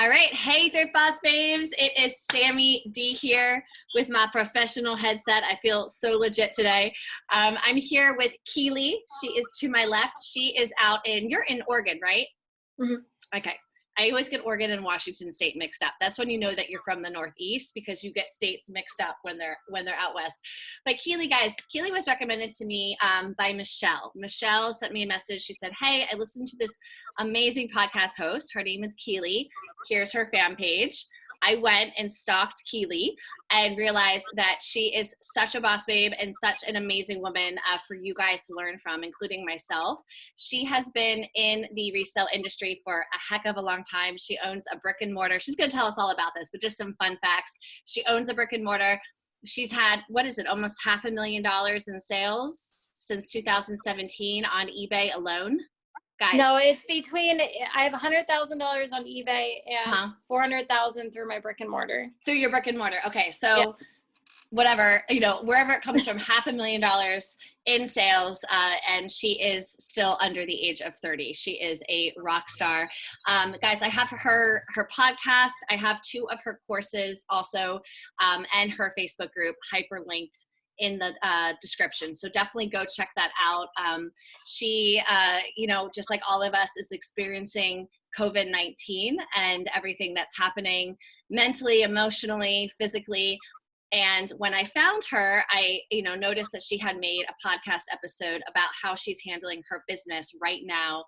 All right. Hey, Thrift Boss Babes. It is Sammy D here with my professional headset. I feel so legit today. I'm here with Keely. She is to my left. She is out you're in Oregon, right? Mm-hmm. Okay. I always get Oregon and Washington State mixed up. That's when you know that you're from the Northeast, because you get states mixed up when they're out west. But Keely, guys, Keely was recommended to me by Michelle. Michelle sent me a message. She said, hey, I listened to this amazing podcast host. Her name is Keely. Here's her fan page. I went and stalked Keely and realized that she is such a boss babe and such an amazing woman for you guys to learn from, including myself. She has been in the resale industry for a heck of a long time. She owns a brick and mortar. She's going to tell us all about this, but just some fun facts. She owns a brick and mortar. She's had, almost $500,000 in sales since 2017 on eBay alone. Guys. No, it's between, I have $100,000 on eBay and $400,000 through my brick and mortar. Through your brick and mortar. Okay. So whatever, wherever it comes from, $500,000 in sales. And she is still under the age of 30. She is a rock star. Guys, I have her podcast. I have 2 of her courses also, and her Facebook group hyperlinked in the description. So definitely go check that out. She, just like all of us, is experiencing COVID-19 and everything that's happening mentally, emotionally, physically. And when I found her, I, noticed that she had made a podcast episode about how she's handling her business right now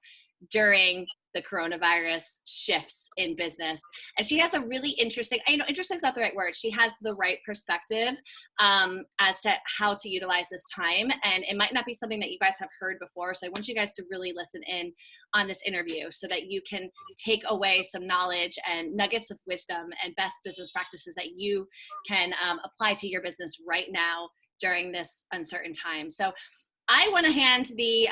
during the coronavirus shifts in business. And she has a really interesting, interesting is not the right word. She has the right perspective as to how to utilize this time. And it might not be something that you guys have heard before. So I want you guys to really listen in on this interview so that you can take away some knowledge and nuggets of wisdom and best business practices that you can apply to your business right now during this uncertain time. So I want to hand the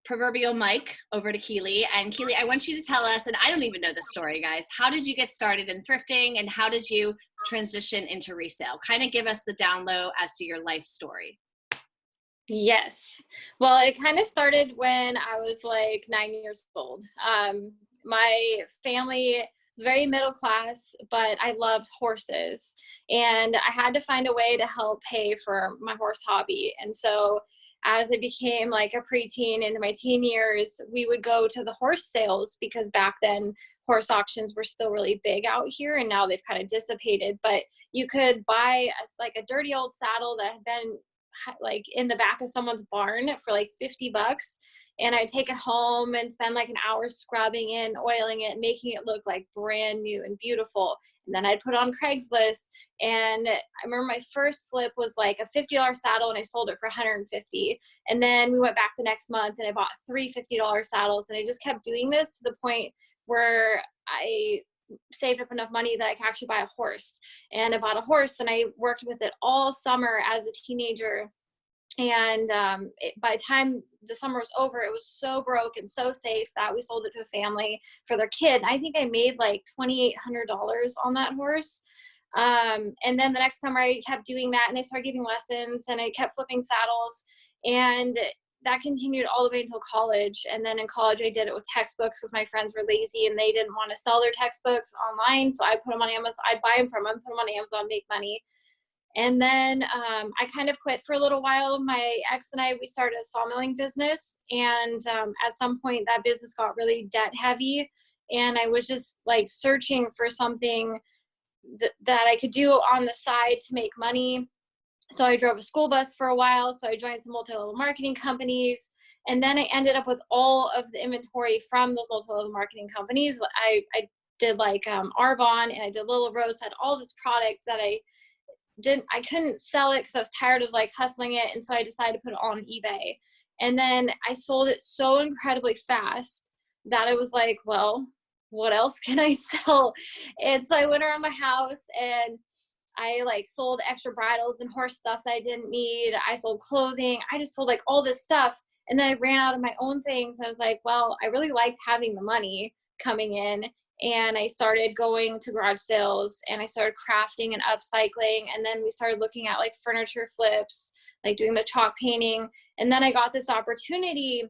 proverbial mic over to Keely. And Keely, I want you to tell us, and I don't even know this story, guys, how did you get started in thrifting and how did you transition into resale? Kind of give us the down low as to your life story. Yes. Well, it kind of started when I was like 9 years old. My family was very middle class, but I loved horses and I had to find a way to help pay for my horse hobby. And so as I became like a preteen into my teen years, we would go to the horse sales because back then horse auctions were still really big out here and now they've kind of dissipated. But you could buy a dirty old saddle that had been like in the back of someone's barn for like $50. And I'd take it home and spend like an hour scrubbing it, oiling it, making it look like brand new and beautiful. And then I'd put it on Craigslist. And I remember my first flip was like a $50 saddle and I sold it for $150. And then we went back the next month and I bought 3 $50 saddles. And I just kept doing this to the point where I saved up enough money that I could actually buy a horse. And I bought a horse and I worked with it all summer as a teenager. And by the time the summer was over, it was so broke and so safe that we sold it to a family for their kid. I think I made like $2,800 on that horse. And then the next summer I kept doing that and they started giving lessons and I kept flipping saddles. And that continued all the way until college. And then in college, I did it with textbooks because my friends were lazy and they didn't want to sell their textbooks online. So I put them on Amazon. I'd buy them from them, put them on Amazon, make money. And then I kind of quit for a little while. My ex and I, we started a sawmilling business. And at some point that business got really debt heavy. And I was just like searching for something that I could do on the side to make money. So I drove a school bus for a while. So I joined some multi-level marketing companies. And then I ended up with all of the inventory from those multi-level marketing companies. I did like Arbonne and I did Little Rose, had all this product that I couldn't sell it because I was tired of like hustling it. And so I decided to put it on eBay. And then I sold it so incredibly fast that I was like, well, what else can I sell? And so I went around my house and I like sold extra bridles and horse stuff that I didn't need. I sold clothing. I just sold like all this stuff. And then I ran out of my own things. I was like, well, I really liked having the money coming in. And I started going to garage sales and I started crafting and upcycling. And then we started looking at like furniture flips, like doing the chalk painting. And then I got this opportunity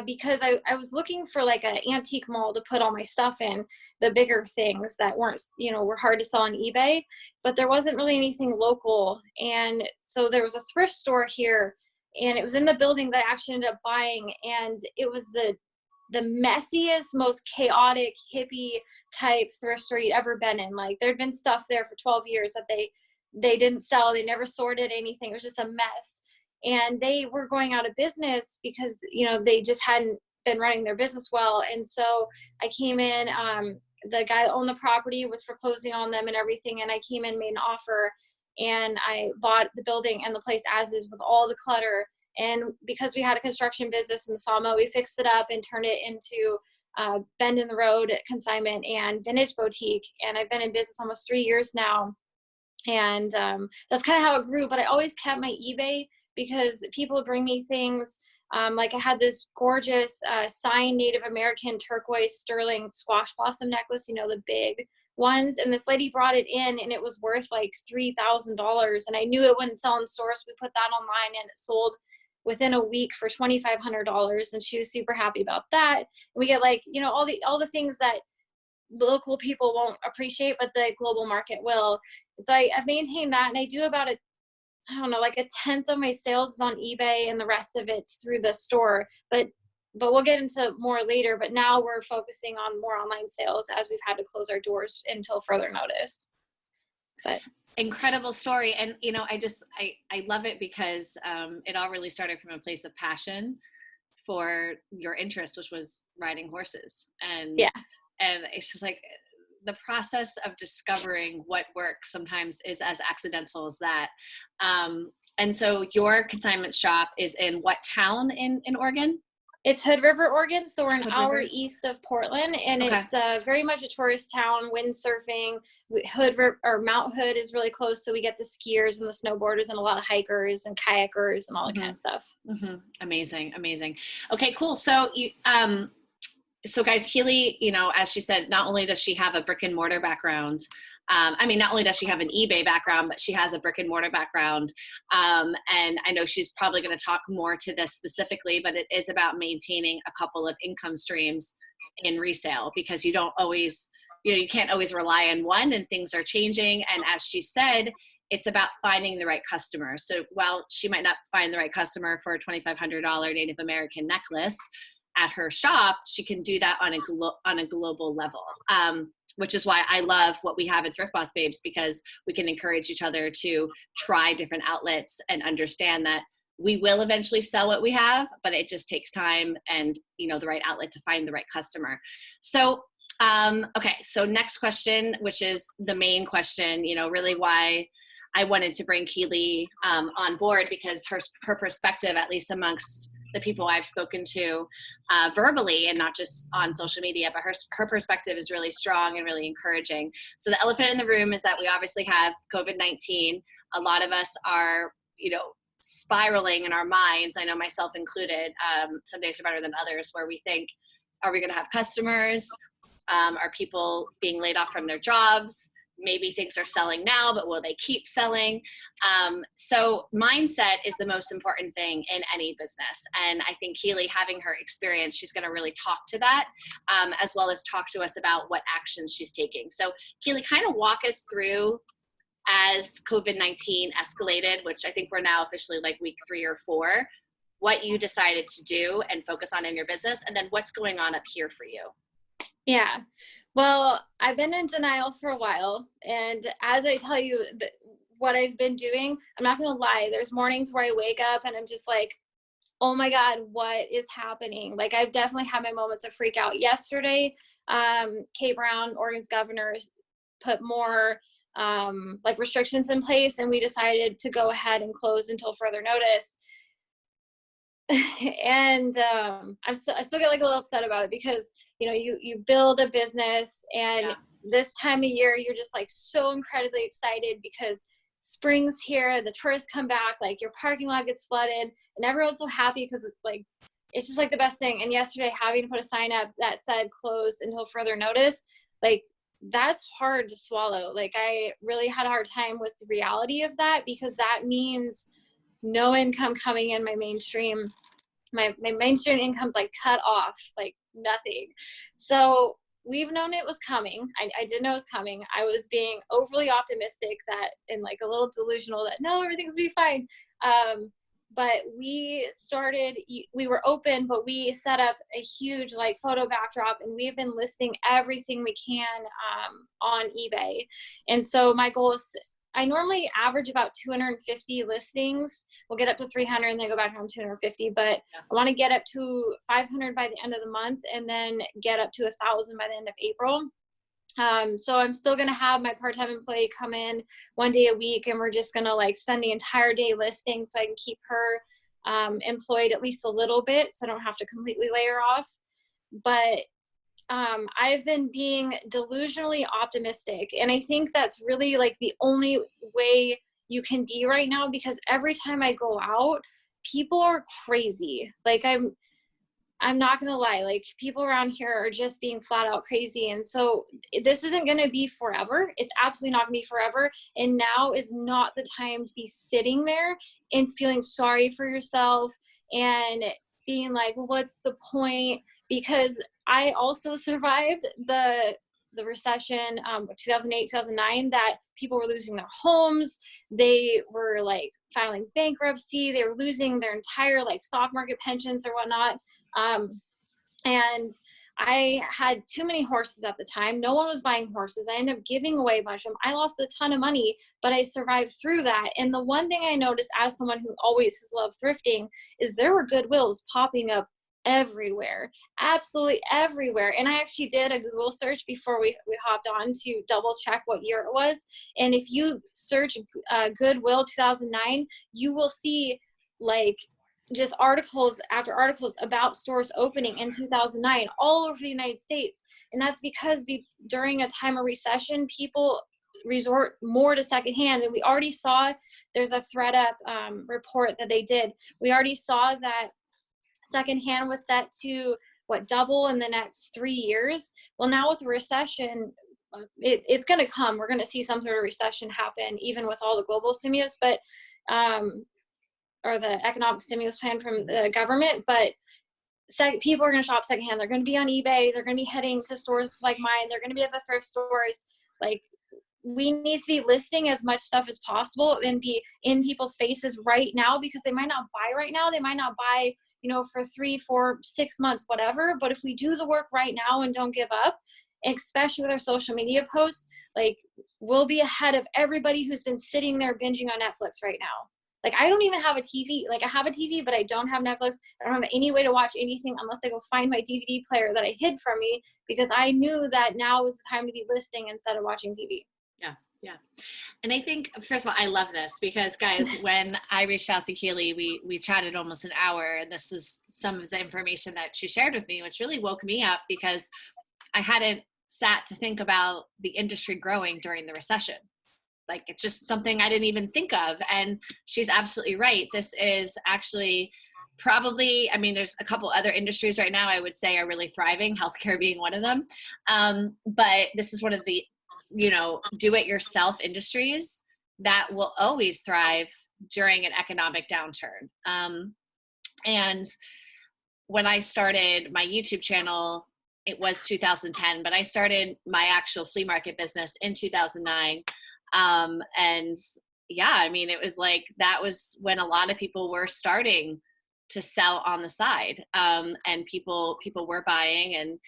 because I was looking for like an antique mall to put all my stuff in, the bigger things that weren't, were hard to sell on eBay, but there wasn't really anything local. And so there was a thrift store here, and it was in the building that I actually ended up buying. And it was the messiest, most chaotic hippie type thrift store you'd ever been in. Like there'd been stuff there for 12 years that they didn't sell. They never sorted anything. It was just a mess. And they were going out of business because, they just hadn't been running their business well. And so I came in, the guy that owned the property was foreclosing on them and everything. And I came in, made an offer, and I bought the building and the place as is with all the clutter. And because we had a construction business in the sawmill, we fixed it up and turned it into Bend in the Road consignment and vintage boutique. And I've been in business almost 3 years now. And that's kind of how it grew. But I always kept my eBay because people would bring me things. Like I had this gorgeous signed Native American turquoise sterling squash blossom necklace, the big ones. And this lady brought it in and it was worth like $3,000. And I knew it wouldn't sell in stores. So we put that online and it sold within a week for $2,500. And she was super happy about that. And we get like, all the things that local people won't appreciate, but the global market will. And so I've maintained that. And I do about like a tenth of my sales is on eBay and the rest of it's through the store. But we'll get into more later. But now we're focusing on more online sales as we've had to close our doors until further notice. But incredible story. And, I love it because it all really started from a place of passion for your interest, which was riding horses. And it's just like the process of discovering what works sometimes is as accidental as that. And so your consignment shop is in what town in Oregon? It's Hood River, Oregon. So we're an hour River? East of Portland, and Okay. it's very much a tourist town, windsurfing. Mount Hood is really close. So we get the skiers and the snowboarders and a lot of hikers and kayakers and all that kind of stuff. Mm-hmm. Amazing. Amazing. Okay, cool. So so guys, Keely, as she said, not only does she have a brick and mortar background, not only does she have an eBay background, but she has a brick and mortar background. And I know she's probably going to talk more to this specifically, but it is about maintaining a couple of income streams in resale because you don't always, you can't always rely on one and things are changing. And as she said, it's about finding the right customer. So while she might not find the right customer for a $2,500 Native American necklace at her shop, she can do that on a global level, which is why I love what we have in Thrift Boss Babes, because we can encourage each other to try different outlets and understand that we will eventually sell what we have, but it just takes time and, the right outlet to find the right customer. So, okay. So next question, which is the main question, really why I wanted to bring Keely on board, because her perspective, at least amongst the people I've spoken to verbally and not just on social media, but her perspective is really strong and really encouraging. So the elephant in the room is that we obviously have COVID-19. A lot of us are, spiraling in our minds. I know myself included. Some days are better than others, where we think, are we going to have customers? Are people being laid off from their jobs? Maybe things are selling now, but will they keep selling? So mindset is the most important thing in any business. And I think Keely, having her experience, she's going to really talk to that, as well as talk to us about what actions she's taking. So Keely, kind of walk us through as COVID-19 escalated, which I think we're now officially like week 3 or 4, what you decided to do and focus on in your business, and then what's going on up here for you. Yeah. Well, I've been in denial for a while. And as I tell you what I've been doing, I'm not going to lie. There's mornings where I wake up and I'm just like, oh my God, what is happening? Like, I've definitely had my moments of freak out. Yesterday, Kate Brown, Oregon's governor, put more restrictions in place, and we decided to go ahead and close until further notice. And I still get like a little upset about it because, you build a business, and this time of year, you're just like so incredibly excited because spring's here, the tourists come back, like your parking lot gets flooded, and everyone's so happy because it's just like the best thing. And yesterday, having to put a sign up that said closed until further notice, like that's hard to swallow. Like I really had a hard time with the reality of that, because that means no income coming in my mainstream. my main student income's like cut off, like nothing. So we've known it was coming. I did know it was coming. I was being overly optimistic that, and like a little delusional that no, everything's gonna be fine. But we were open, but we set up a huge like photo backdrop, and we've been listing everything we can on eBay. And so my goal is, I normally average about 250 listings. We'll get up to 300 and then go back down to 250, but yeah. I want to get up to 500 by the end of the month, and then get up to 1,000 by the end of April. So I'm still going to have my part-time employee come in 1 day a week, and we're just going to like spend the entire day listing so I can keep her employed at least a little bit, so I don't have to completely lay her off. But I've been being delusionally optimistic, and I think that's really like the only way you can be right now, because every time I go out, people are crazy. Like I'm not gonna lie, like people around here are just being flat out crazy. And so this isn't gonna be forever. It's absolutely not gonna be forever. And now is not the time to be sitting there and feeling sorry for yourself and being like, well, what's the point? Because I also survived the recession, 2008, 2009, that people were losing their homes. They were like filing bankruptcy. They were losing their entire like stock market pensions or whatnot. And I had too many horses at the time. No one was buying horses. I ended up giving away a bunch of them. I lost a ton of money, but I survived through that. And the one thing I noticed as someone who always has loved thrifting is there were Goodwills popping up everywhere, absolutely everywhere. And I actually did a Google search before we hopped on to double check what year it was. And if you search Goodwill 2009, you will see like just articles after articles about stores opening in 2009 all over the United States. And that's because during a time of recession, people resort more to secondhand. And we already saw, there's a ThredUp report that they did. We already saw that secondhand was set to double in the next 3 years. Well, now with the recession, it's going to come. We're going to see some sort of recession happen, even with all the global stimulus, but or the economic stimulus plan from the government. But people are going to shop secondhand. They're going to be on eBay. They're going to be heading to stores like mine. They're going to be at the thrift stores. Like, we need to be listing as much stuff as possible and be in people's faces right now, because they might not buy right now. They might not buy, for 3, 4, 6 months, whatever. But if we do the work right now and don't give up, especially with our social media posts, like, we'll be ahead of everybody who's been sitting there binging on Netflix right now. Like, I don't even have a TV. Like, I have a TV, but I don't have Netflix. I don't have any way to watch anything unless I go find my DVD player that I hid from me, because I knew that now was the time to be listing instead of watching TV. Yeah. And I think, first of all, I love this because, guys, when I reached out to Keely, we chatted almost an hour, and this is some of the information that she shared with me, which really woke me up, because I hadn't sat to think about the industry growing during the recession. Like, it's just something I didn't even think of. And she's absolutely right. This is actually probably, there's a couple other industries right now I would say are really thriving, healthcare being one of them. But this is one of the, do-it-yourself industries that will always thrive during an economic downturn. And when I started my YouTube channel, it was 2010, but I started my actual flea market business in 2009. And yeah, it was like, that was when a lot of people were starting to sell on the side. And people were buying, and,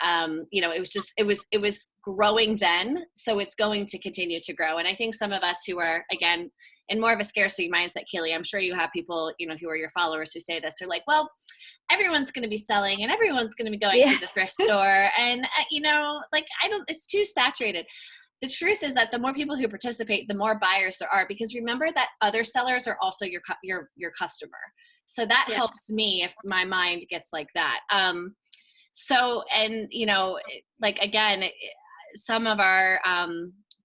it was growing then. So it's going to continue to grow. And I think some of us who are, again, in more of a scarcity mindset, Keely, I'm sure you have people, who are your followers who say this. They're like, well, everyone's going to be selling and everyone's going to be going to the thrift store. And, it's too saturated. The truth is that the more people who participate, the more buyers there are, because remember that other sellers are also your customer. So that helps me if my mind gets like that. Again, some of our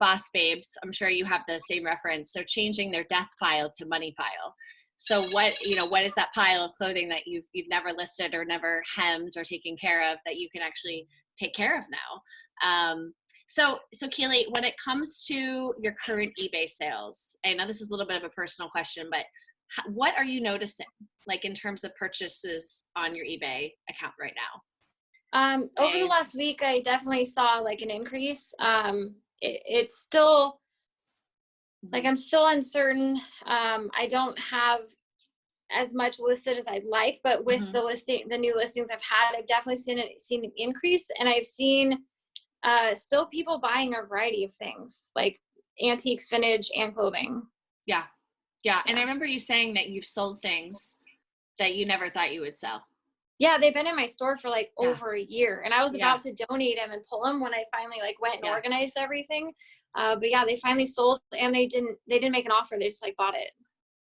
boss babes, I'm sure you have the same reference. So changing their death pile to money pile. So what is that pile of clothing that you've never listed or never hemmed or taken care of that you can actually take care of now? So Keely, when it comes to your current eBay sales, I know this is a little bit of a personal question, but what are you noticing, like in terms of purchases on your eBay account right now? Over the last week, I definitely saw like an increase. It's still like, I'm still uncertain. I don't have as much listed as I'd like, but with the new listings I've had, I've definitely seen an increase, and I've seen still people buying a variety of things like antiques, vintage, and clothing. Yeah. Yeah. And I remember you saying that you've sold things that you never thought you would sell. Yeah, they've been in my store for like over a year, and I was Yeah. about to donate them and pull them when I finally like went and organized everything. But yeah, they finally sold, and they didn't make an offer. They just like bought it.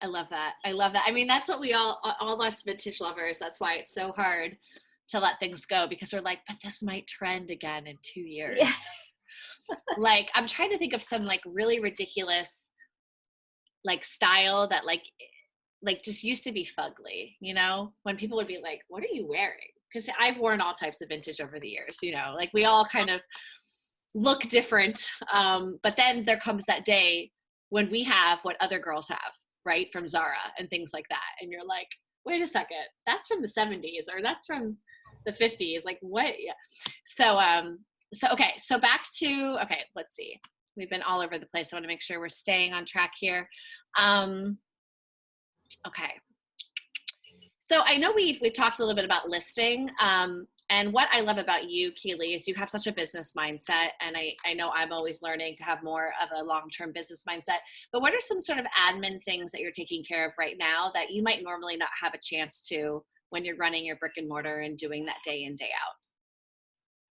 I love that. I love that. I mean, that's what we all us vintage lovers, that's why it's so hard to let things go, because we're like, but this might trend again in 2 years. Yeah. Like, I'm trying to think of some like really ridiculous like style that like just used to be fugly, you know, when people would be like, what are you wearing? Because I've worn all types of vintage over the years, you know, like we all kind of look different. But then there comes that day when we have what other girls have, right? From Zara and things like that. And you're like, wait a second, that's from the 70s or that's from the 50s. Like what? Yeah. Okay. So back to, okay, let's see. We've been all over the place. I want to make sure we're staying on track here. Okay. So I know we've talked a little bit about listing. And what I love about you, Keely, is you have such a business mindset. And I know I'm always learning to have more of a long-term business mindset. But what are some sort of admin things that you're taking care of right now that you might normally not have a chance to when you're running your brick and mortar and doing that day in, day out?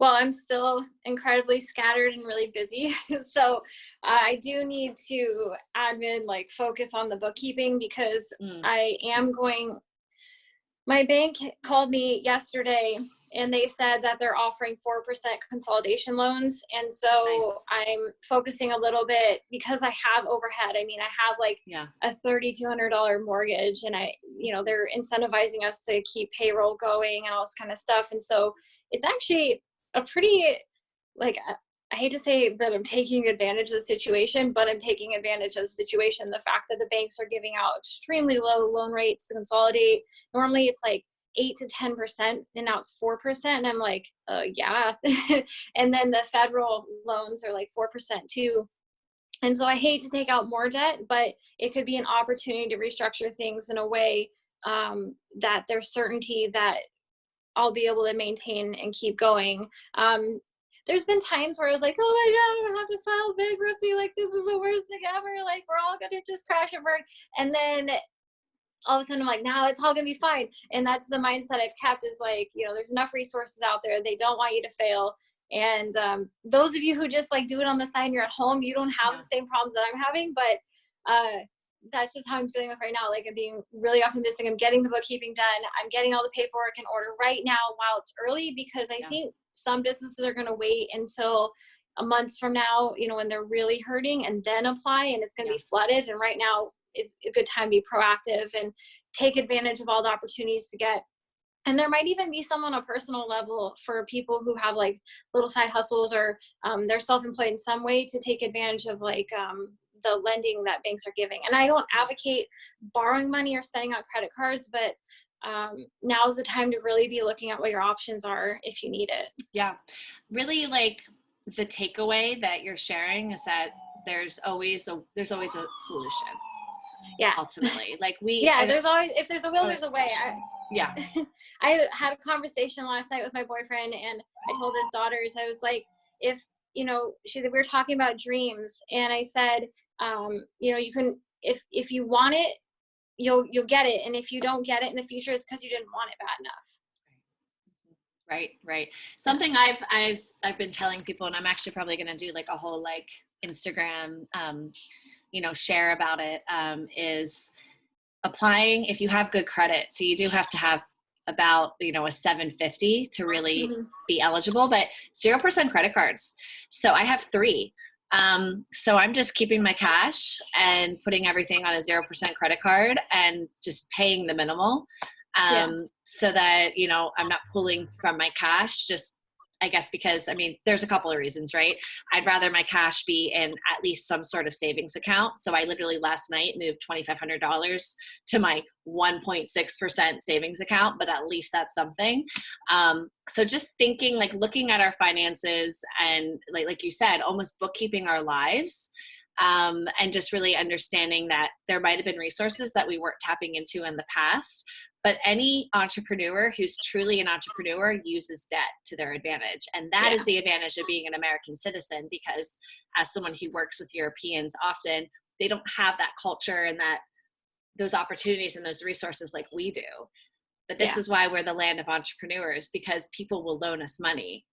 Well, I'm still incredibly scattered and really busy. So I do need to admin, like focus on the bookkeeping, because my bank called me yesterday and they said that they're offering 4% consolidation loans. And so I'm focusing a little bit because I have overhead. I mean, I have like a $3,200 mortgage, and they're incentivizing us to keep payroll going and all this kind of stuff. And so it's actually a pretty, like, I hate to say that I'm taking advantage of the situation, but I'm taking advantage of the situation. The fact that the banks are giving out extremely low loan rates to consolidate. Normally it's like 8 to 10%, and now it's 4%. And I'm like, yeah. And then the federal loans are like 4% too. And so I hate to take out more debt, but it could be an opportunity to restructure things in a way that there's certainty that I'll be able to maintain and keep going. There's been times where I was like, oh my God, I don't have to file bankruptcy. Like, this is the worst thing ever. Like, we're all going to just crash and burn. And then all of a sudden I'm like, no, it's all going to be fine. And that's the mindset I've kept, is like, there's enough resources out there. They don't want you to fail. And those of you who just like do it on the side and you're at home, you don't have the same problems that I'm having. But that's just how I'm dealing with right now. Like, I'm being really optimistic. I'm getting the bookkeeping done. I'm getting all the paperwork in order right now while it's early, because I think some businesses are going to wait until a month from now, when they're really hurting, and then apply, and it's going to be flooded. And right now it's a good time to be proactive and take advantage of all the opportunities to get. And there might even be some on a personal level for people who have like little side hustles, or they're self-employed in some way, to take advantage of like the lending that banks are giving. And I don't advocate borrowing money or spending on credit cards, but now's the time to really be looking at what your options are if you need it. Yeah. Really, like, the takeaway that you're sharing is that there's always a solution. Yeah. Ultimately. Like there's always, if there's a will, there's a way. I had a conversation last night with my boyfriend, and I told his daughters, I was like, if, we were talking about dreams, and I said, you can, if you want it, you'll get it. And if you don't get it in the future, it's because you didn't want it bad enough. Right. Something I've been telling people, and I'm actually probably going to do like a whole like Instagram, share about it, is applying if you have good credit. So you do have to have about, a 750 to really be eligible, but 0% credit cards. So I have 3. So I'm just keeping my cash and putting everything on a 0% credit card and just paying the minimal. So that, I'm not pulling from my cash I guess because, I mean, there's a couple of reasons, right? I'd rather my cash be in at least some sort of savings account. So I literally last night moved $2,500 to my 1.6% savings account, but at least that's something. So just thinking, like looking at our finances and like you said, almost bookkeeping our lives, and just really understanding that there might have been resources that we weren't tapping into in the past. But any entrepreneur who's truly an entrepreneur uses debt to their advantage. And that is the advantage of being an American citizen, because as someone who works with Europeans, often they don't have that culture and those opportunities and those resources like we do. But this is why we're the land of entrepreneurs, because people will loan us money.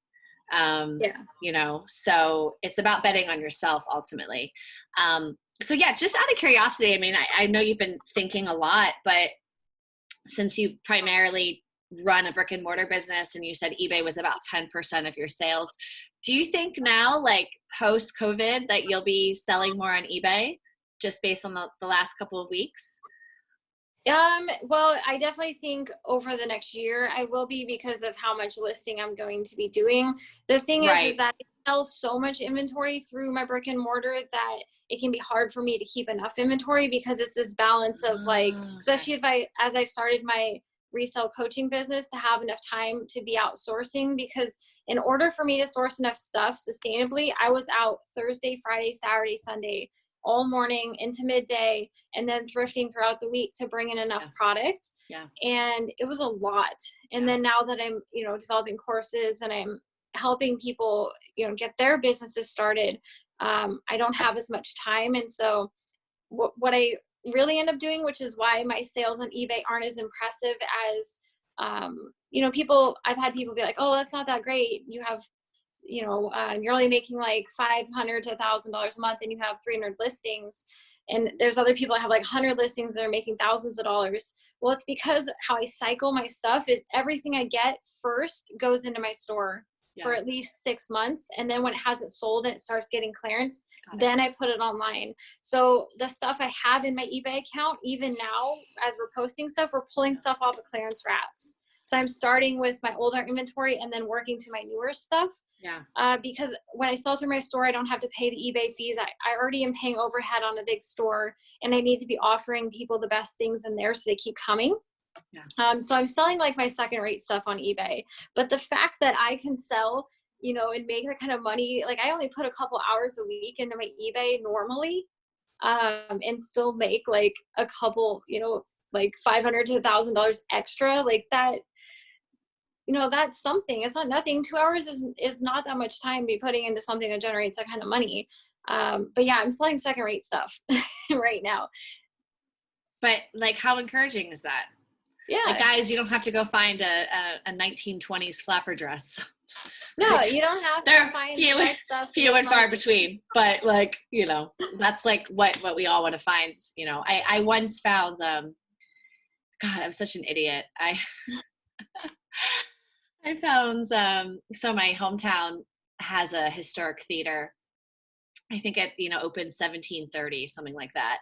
You know, so it's about betting on yourself ultimately. So yeah, just out of curiosity, I mean, I know you've been thinking a lot, but since you primarily run a brick and mortar business and you said eBay was about 10% of your sales, do you think now, like post COVID, that you'll be selling more on eBay just based on the last couple of weeks? Well, I definitely think over the next year I will be, because of how much listing I'm going to be doing. The thing is that I sell so much inventory through my brick and mortar that it can be hard for me to keep enough inventory, because it's this balance of like, especially as I've started my resale coaching business, to have enough time to be outsourcing, because in order for me to source enough stuff sustainably, I was out Thursday, Friday, Saturday, Sunday, all morning into midday, and then thrifting throughout the week to bring in enough product. And it was a lot. And then now that I'm, you know, developing courses and I'm helping people, you know, get their businesses started, I don't have as much time. And so what I really end up doing, which is why my sales on eBay aren't as impressive as, you know, I've had people be like, oh, that's not that great. You have, you know, you're only making like $500 to $1,000 a month and you have 300 listings. And there's other people that have like 100 listings that are making thousands of dollars. Well, it's because how I cycle my stuff is everything I get first goes into my store for at least 6 months. And then when it hasn't sold and it starts getting clearance, then I put it online. So the stuff I have in my eBay account, even now, as we're posting stuff, we're pulling stuff off of clearance wraps. So I'm starting with my older inventory and then working to my newer stuff. Because when I sell through my store, I don't have to pay the eBay fees. I already am paying overhead on a big store, and I need to be offering people the best things in there so they keep coming. So I'm selling like my second rate stuff on eBay. But the fact that I can sell, you know, and make that kind of money, like I only put a couple hours a week into my eBay normally, and still make like a couple, you know, like $500 to $1,000 extra, like that. You know, that's something. It's not nothing. 2 hours is not that much time to be putting into something that generates that kind of money. But yeah, I'm selling second rate stuff right now. But like, how encouraging is that? Yeah. Like, guys, you don't have to go find a 1920s flapper dress. No, like, you don't have to find few and far between. But like, you know, that's like what we all want to find. You know, I once found, God, I'm such an idiot. I found, so my hometown has a historic theater. I think it, you know, opened 1730, something like that.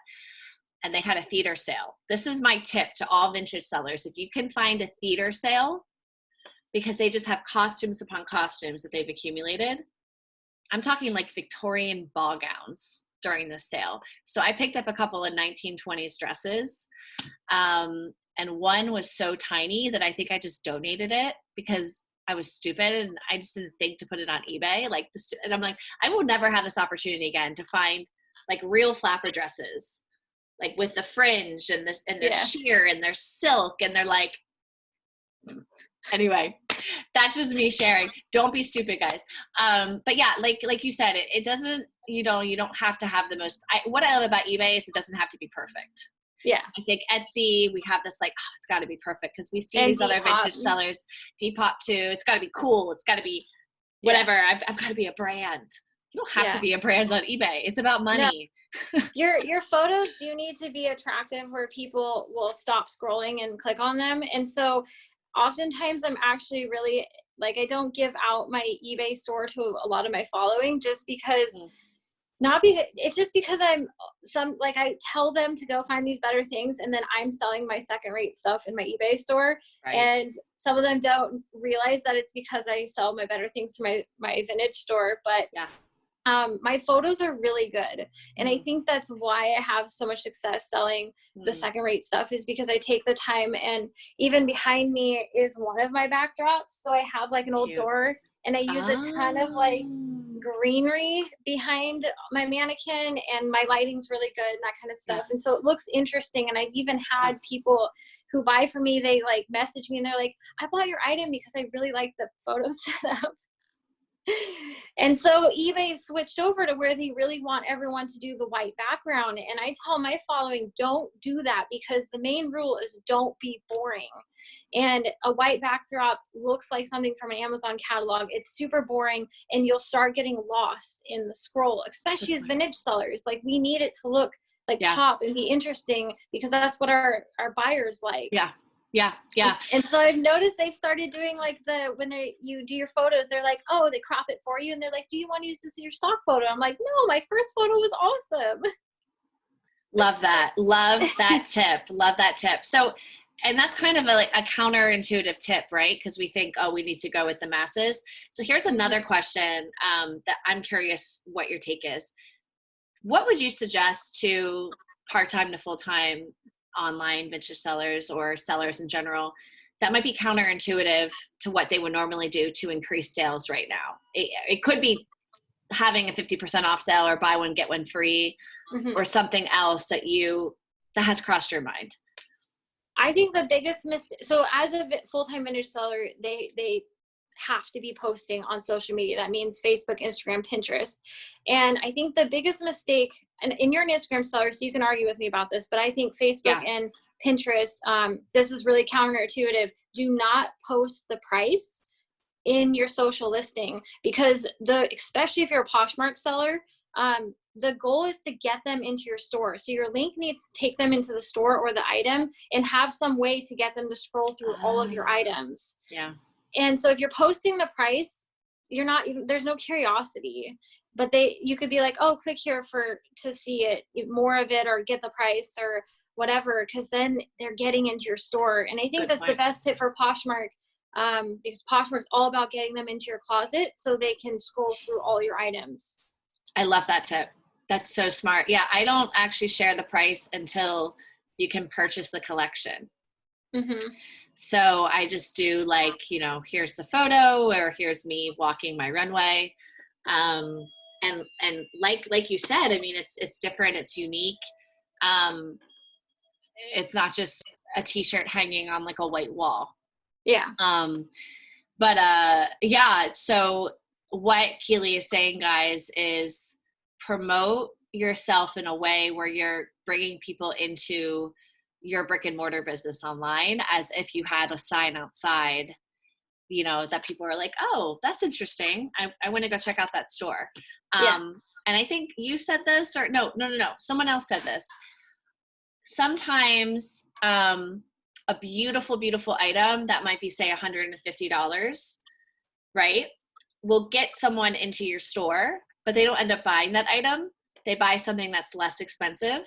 And they had a theater sale. This is my tip to all vintage sellers. If you can find a theater sale, because they just have costumes upon costumes that they've accumulated. I'm talking like Victorian ball gowns during this sale. So I picked up a couple of 1920s dresses. And one was so tiny that I think I just donated it because I was stupid and I just didn't think to put it on eBay. Like this, and I'm like, I will never have this opportunity again to find like real flapper dresses, like with the fringe and this, and their sheer and their silk, and they're like, anyway, that's just me sharing. Don't be stupid, guys. But yeah, like you said, it doesn't, you know, you don't have to have the most, what I love about eBay is it doesn't have to be perfect. Yeah. I think Etsy, we have this like, oh, it's got to be perfect because we see these other vintage sellers, Depop too. It's got to be cool. It's got to be whatever. I've got to be a brand. You don't have to be a brand on eBay. It's about money. No. Your photos do need to be attractive where people will stop scrolling and click on them. And so oftentimes I'm actually really like, I don't give out my eBay store to a lot of my following just because Not because it's just because I tell them to go find these better things, and then I'm selling my second rate stuff in my eBay store. Right. And some of them don't realize that it's because I sell my better things to my vintage store. But yeah. My photos are really good. And I think that's why I have so much success selling the second rate stuff, is because I take the time. And even behind me is one of my backdrops. So I have like an old door, and I use a ton of like greenery behind my mannequin, and my lighting's really good and that kind of stuff. And so it looks interesting. And I've even had people who buy from me, they like message me and they're like, I bought your item because I really like the photo setup. And so eBay switched over to where they really want everyone to do the white background. And I tell my following, don't do that, because the main rule is don't be boring. And a white backdrop looks like something from an Amazon catalog. It's super boring, and you'll start getting lost in the scroll, especially as vintage sellers. Like, we need it to look like pop and be interesting, because that's what our buyers like. Yeah. And so I've noticed they've started doing like when you do your photos, they're like, oh, they crop it for you. And they're like, do you want to use this as your stock photo? I'm like, no, my first photo was awesome. Love that. Love that tip. Love that tip. So, and that's kind of a counterintuitive tip, right? Because we think, oh, we need to go with the masses. So here's another question that I'm curious what your take is. What would you suggest to part-time to full-time online vintage sellers or sellers in general that might be counterintuitive to what they would normally do to increase sales right now? It could be having a 50% off sale, or buy one, get one free, or something else that has crossed your mind. I think the biggest mistake, so as a full-time vintage seller, they have to be posting on social media. That means Facebook, Instagram, Pinterest. And I think the biggest mistake, and you're an Instagram seller, so you can argue with me about this, but I think Facebook and Pinterest, this is really counterintuitive. Do not post the price in your social listing, because especially if you're a Poshmark seller, the goal is to get them into your store. So your link needs to take them into the store or the item, and have some way to get them to scroll through all of your items. Yeah. And so if you're posting the price, there's no curiosity, but you could be like, oh, click here to see it, more of it, or get the price or whatever, because then they're getting into your store. And I think that's the best tip for Poshmark, because Poshmark's all about getting them into your closet so they can scroll through all your items. I love that tip. That's so smart. Yeah, I don't actually share the price until you can purchase the collection. So I just do like, here's the photo, or here's me walking my runway. And like you said, I mean, it's different. It's unique. It's not just a t-shirt hanging on like a white wall. Yeah. So what Keely is saying, guys, is promote yourself in a way where you're bringing people into your brick and mortar business online, as if you had a sign outside, that people are like, oh, that's interesting. I want to go check out that store. And I think you said this, or no. Someone else said this. Sometimes a beautiful, beautiful item that might be, say, $150, right, will get someone into your store, but they don't end up buying that item. They buy something that's less expensive,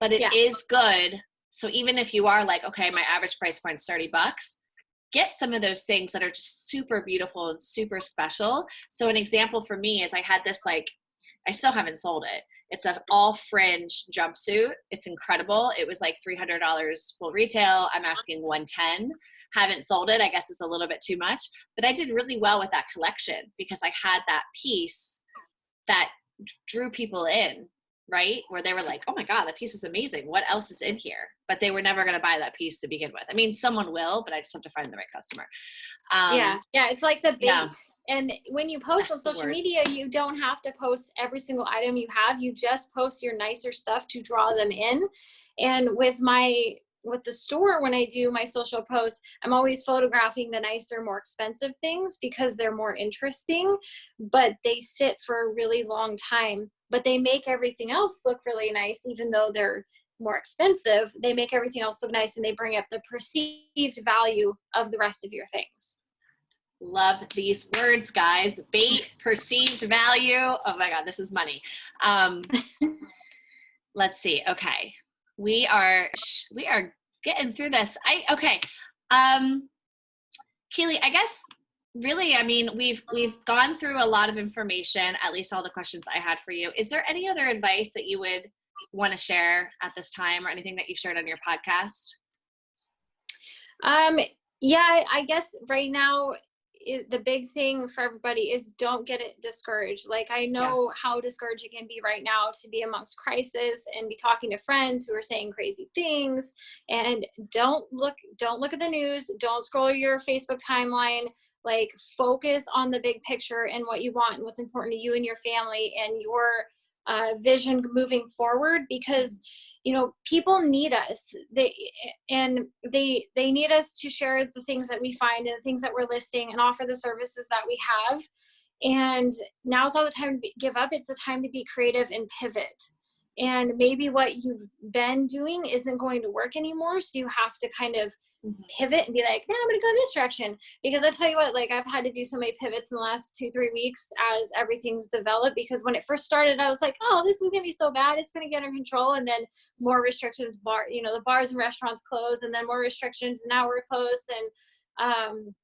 but it is good. So even if you are like, okay, my average price point is $30, get some of those things that are just super beautiful and super special. So an example for me is I had this, I still haven't sold it. It's an all fringe jumpsuit. It's incredible. It was like $300 full retail. I'm asking $110. Haven't sold it. I guess it's a little bit too much, but I did really well with that collection because I had that piece that drew people in, right? Where they were like, oh my God, that piece is amazing. What else is in here? But they were never going to buy that piece to begin with. I mean, someone will, but I just have to find the right customer. Yeah. It's like the bait. And when you post on social media, you don't have to post every single item you have. You just post your nicer stuff to draw them in. And with the store, when I do my social posts, I'm always photographing the nicer, more expensive things because they're more interesting, but they sit for a really long time. But they make everything else look really nice, even though they're more expensive. They make everything else look nice, and they bring up the perceived value of the rest of your things. Love these words, guys. Bait, perceived value. Oh my God, this is money. Let's see. Okay. We are getting through this. Okay. Keely, I guess really, I mean, we've gone through a lot of information, at least all the questions I had for you. Is there any other advice that you would want to share at this time, or anything that you've shared on your podcast? Yeah, I guess right now the big thing for everybody is don't get it discouraged. Like, I know how discouraging it can be right now to be amongst crisis and be talking to friends who are saying crazy things. And don't look at the news. Don't scroll your Facebook timeline. Like, focus on the big picture and what you want and what's important to you and your family and your vision moving forward, because people need us. They need us to share the things that we find and the things that we're listing and offer the services that we have. And now's not the time to give up. It's the time to be creative and pivot. And maybe what you've been doing isn't going to work anymore. So you have to kind of pivot and be like, no, I'm going to go in this direction. Because I tell you what, like, I've had to do so many pivots in the last 2-3 weeks as everything's developed. Because when it first started, I was like, oh, this is going to be so bad. It's going to get under control. And then more restrictions, the bars and restaurants closed, and then more restrictions. And now we're closed. And,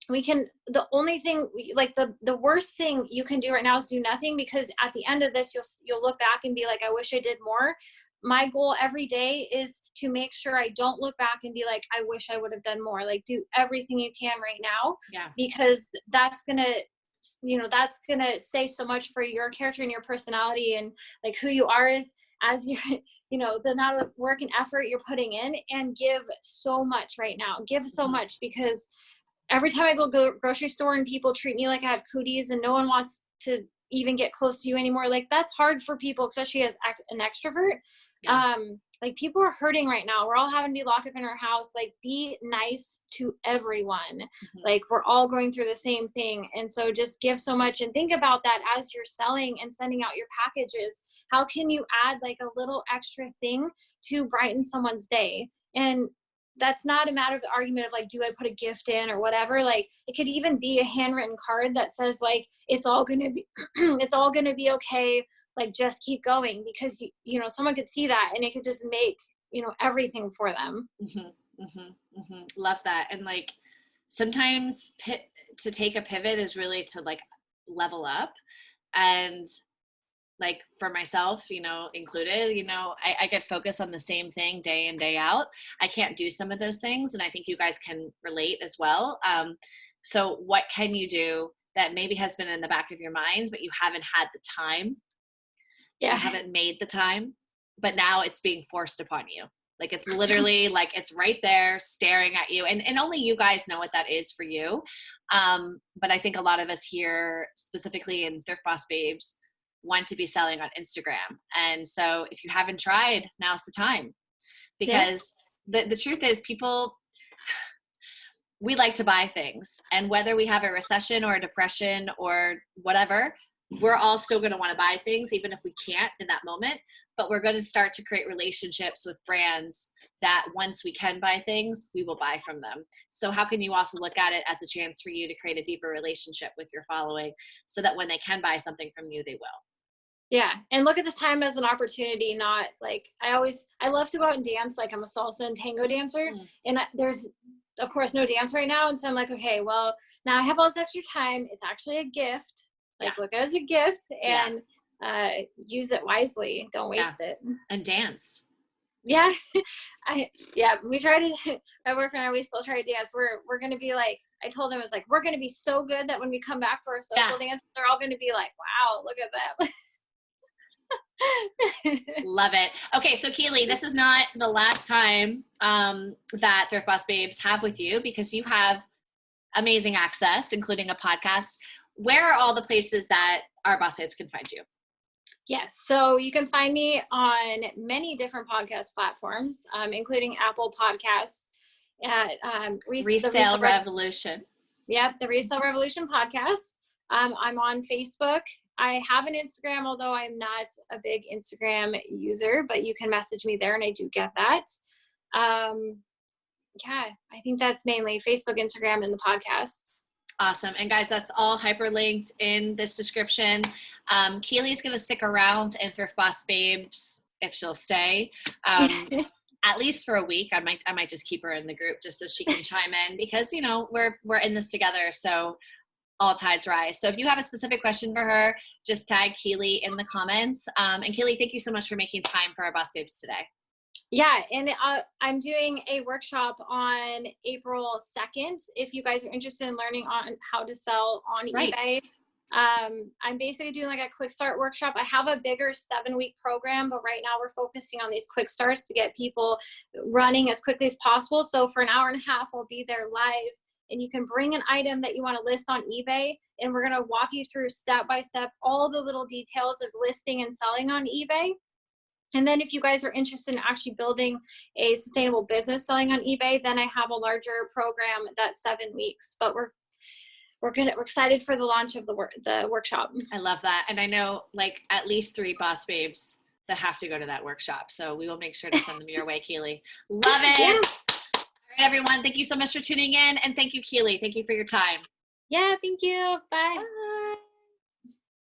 the only thing, like the worst thing you can do right now is do nothing, because at the end of this, you'll look back and be like, I wish I did more. My goal every day is to make sure I don't look back and be like, I wish I would have done more. Like, do everything you can right now, because that's going to say so much for your character and your personality and like who you are as you, the amount of work and effort you're putting in. And give so much right now. Give so much, because every time I go grocery store and people treat me like I have cooties and no one wants to even get close to you anymore, like, that's hard for people, especially as an extrovert. Like, people are hurting right now. We're all having to be locked up in our house. Like, be nice to everyone. Like, we're all going through the same thing. And so just give so much, and think about that as you're selling and sending out your packages. How can you add like a little extra thing to brighten someone's day? And that's not a matter of the argument of like, do I put a gift in or whatever? Like, it could even be a handwritten card that says like, it's all going to be, it's all going to be okay. Like, just keep going, because someone could see that and it could just make, everything for them. Love that. And like, sometimes to take a pivot is really to like level up. And like, for myself, included, I get focused on the same thing day in, day out. I can't do some of those things. And I think you guys can relate as well. So what can you do that maybe has been in the back of your minds, but you haven't had the time? You haven't made the time, but now it's being forced upon you. Like, it's literally like, it's right there staring at you. And only you guys know what that is for you. But I think a lot of us here, specifically in Thrift Boss Babes, want to be selling on Instagram. And so if you haven't tried, now's the time, because the truth is, we like to buy things, and whether we have a recession or a depression or whatever, we're all still going to want to buy things, even if we can't in that moment. But we're going to start to create relationships with brands that once we can buy things, we will buy from them. So how can you also look at it as a chance for you to create a deeper relationship with your following, so that when they can buy something from you, they will? Yeah. And look at this time as an opportunity, not like, I love to go out and dance. Like, I'm a salsa and tango dancer, and there's of course no dance right now. And so I'm like, okay, well, now I have all this extra time. It's actually a gift. Like, look at it as a gift, and use it wisely. Don't waste it. And dance. Yeah. We try to, my boyfriend and I, we still try to dance. We're going to be like, I told him, it was like, we're going to be so good that when we come back for our social dance, they're all going to be like, wow, look at that. Love it. Okay, so Keely, this is not the last time that Thrift Boss Babes have with you, because you have amazing access, including a podcast. Where are all the places that our Boss Babes can find you? Yes, so you can find me on many different podcast platforms, including Apple Podcasts, at Resale Revolution. Yep, the Resale Revolution podcast. I'm on Facebook. I have an Instagram, although I'm not a big Instagram user, but you can message me there and I do get that. I think that's mainly Facebook, Instagram, and the podcast. Awesome. And guys, that's all hyperlinked in this description. Keely's going to stick around in Thrift Boss Babes if she'll stay. At least for a week. I might just keep her in the group just so she can chime in, because, you know, we're in this together. So all tides rise. So if you have a specific question for her, just tag Keely in the comments. And Keely, thank you so much for making time for our Boss Babes today. Yeah, and I'm doing a workshop on April 2nd. If you guys are interested in learning on how to sell on eBay, I'm basically doing like a quick start workshop. I have a bigger 7-week program, but right now we're focusing on these quick starts to get people running as quickly as possible. So for an hour and a half, I'll be there live, and you can bring an item that you want to list on eBay, and we're going to walk you through step by step all the little details of listing and selling on eBay. And then if you guys are interested in actually building a sustainable business selling on eBay, then I have a larger program that's 7 weeks. But we're excited for the launch of the workshop. I love that. And I know like at least 3 Boss Babes that have to go to that workshop. So we will make sure to send them your way, Keely. Love it. Yeah. All right, everyone. Thank you so much for tuning in. And thank you, Keely. Thank you for your time. Yeah, thank you. Bye. Bye.